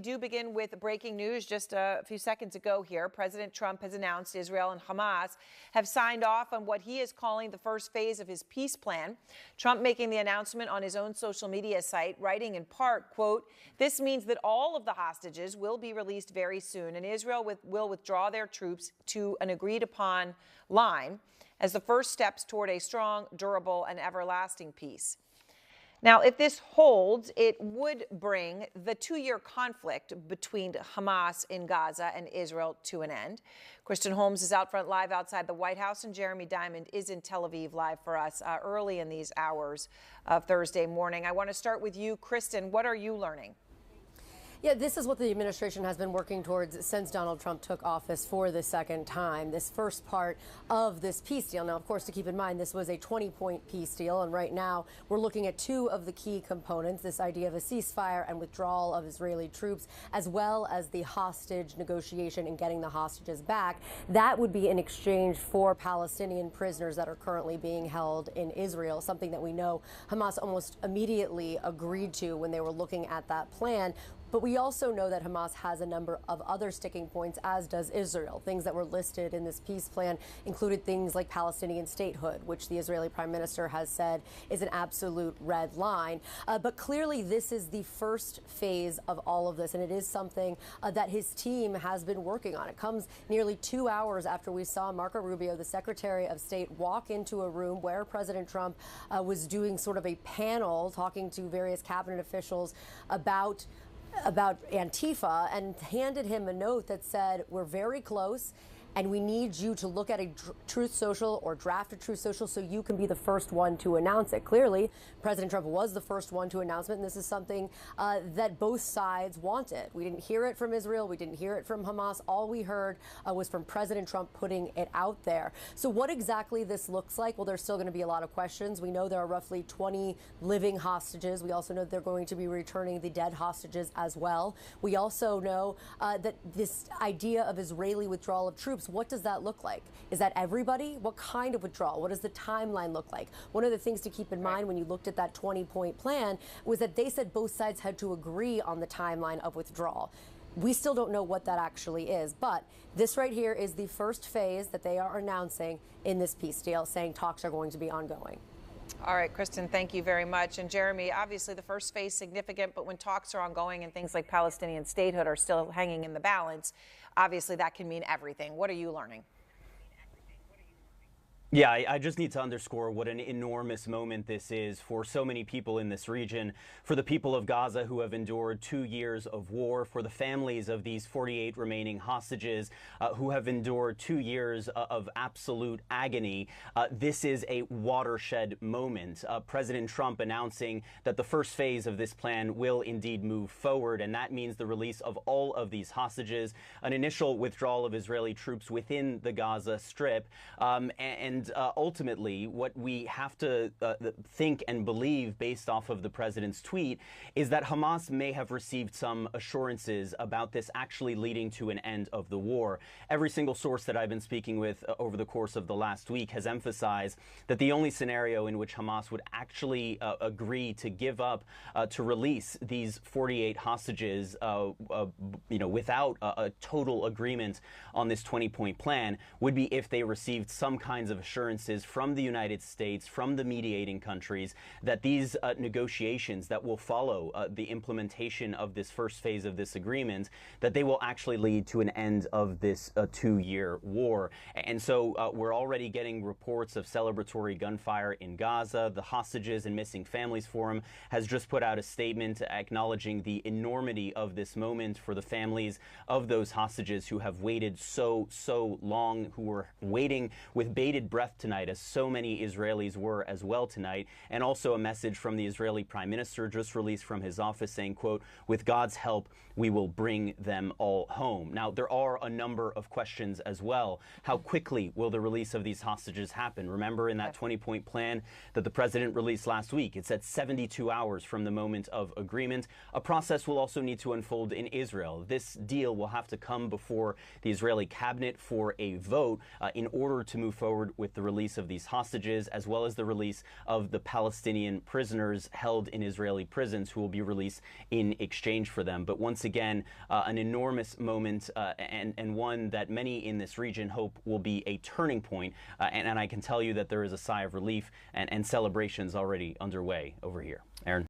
do begin with breaking news just a few seconds ago here. President Trump has announced Israel and Hamas have signed off on what he is calling the first phase of his peace plan. Trump making the announcement on his own social media site, writing in part, quote, "This means that all of the hostages will be released very soon, and Israel will withdraw their troops to an agreed-upon line as the first steps toward a strong, durable, and everlasting peace." Now, if this holds, it would bring the 2-year conflict between Hamas in Gaza and Israel to an end. Kristen Holmes is out front live outside the White House, and Jeremy Diamond is in Tel Aviv live for us early in these hours of Thursday morning. I want to start with you, Kristen. What are you learning? Yeah, this is what the administration has been working towards since Donald Trump took office for the second time, this first part of this peace deal. Now, of course, to keep in mind, this was a 20-point peace deal, and right now we're looking at 2 of the key components, this idea of a ceasefire and withdrawal of Israeli troops, as well as the hostage negotiation and getting the hostages back. That would be in exchange for Palestinian prisoners that are currently being held in Israel, something that we know Hamas almost immediately agreed to when they were looking at that plan. But we also know that Hamas has a number of other sticking points, as does Israel. Things that were listed in this peace plan included things like Palestinian statehood, which the Israeli prime minister has said is an absolute red line. But clearly, this is the first phase of all of this, and it is something that his team has been working on. It comes nearly 2 hours after we saw Marco Rubio, the Secretary of State, walk into a room where President Trump was doing sort of a panel, talking to various cabinet officials about Antifa, and handed him a note that said, "We're very close, and we need you to look at a Truth Social or draft a Truth Social so you can be the first one to announce it." Clearly, President Trump was the first one to announce it, and this is something that both sides wanted. We didn't hear it from Israel. We didn't hear it from Hamas. All we heard was from President Trump putting it out there. So what exactly this looks like? Well, there's still going to be a lot of questions. We know there are roughly 20 living hostages. We also know they're going to be returning the dead hostages as well. We also know that this idea of Israeli withdrawal of troops, what does that look like? Is that everybody? What kind of withdrawal? What does the timeline look like? One of the things to keep in mind when you looked at that 20-point plan was that they said both sides had to agree on the timeline of withdrawal. We still don't know what that actually is, but this right here is the first phase that they are announcing in this peace deal, saying talks are going to be ongoing. All right, Kristen, thank you very much. And Jeremy, obviously the first phase is significant, but when talks are ongoing and things like Palestinian statehood are still hanging in the balance, obviously that can mean everything. What are you learning? Yeah, I just need to underscore what an enormous moment this is for so many people in this region, for the people of Gaza who have endured 2 years of war, for the families of these 48 remaining hostages who have endured 2 years of absolute agony. This is a watershed moment. President Trump announcing that the first phase of this plan will indeed move forward, and that means the release of all of these hostages, an initial withdrawal of Israeli troops within the Gaza Strip, and ultimately, what we have to think and believe based off of the president's tweet is that Hamas may have received some assurances about this actually leading to an end of the war. Every single source that I've been speaking with over the course of the last week has emphasized that the only scenario in which Hamas would actually agree to give up, to release these 48 hostages, without a total agreement on this 20-point plan would be if they received some kinds of assurances from the United States, from the mediating countries, that these negotiations that will follow the implementation of this first phase of this agreement, that they will actually lead to an end of this 2-year war. And so we're already getting reports of celebratory gunfire in Gaza. The Hostages and Missing Families Forum has just put out a statement acknowledging the enormity of this moment for the families of those hostages who have waited so long, who were waiting with bated breath tonight, as so many Israelis were as well tonight. And also a message from the Israeli Prime Minister just released from his office saying, quote, "With God's help, we will bring them all home." Now, there are a number of questions as well. How quickly will the release of these hostages happen? Remember in that 20-point plan that the president released last week, it said 72 hours from the moment of agreement. A process will also need to unfold in Israel. This deal will have to come before the Israeli cabinet for a vote in order to move forward with the release of these hostages, as well as the release of the Palestinian prisoners held in Israeli prisons who will be released in exchange for them. But once again, an enormous moment and one that many in this region hope will be a turning point. And I can tell you that there is a sigh of relief and celebrations already underway over here. Aaron.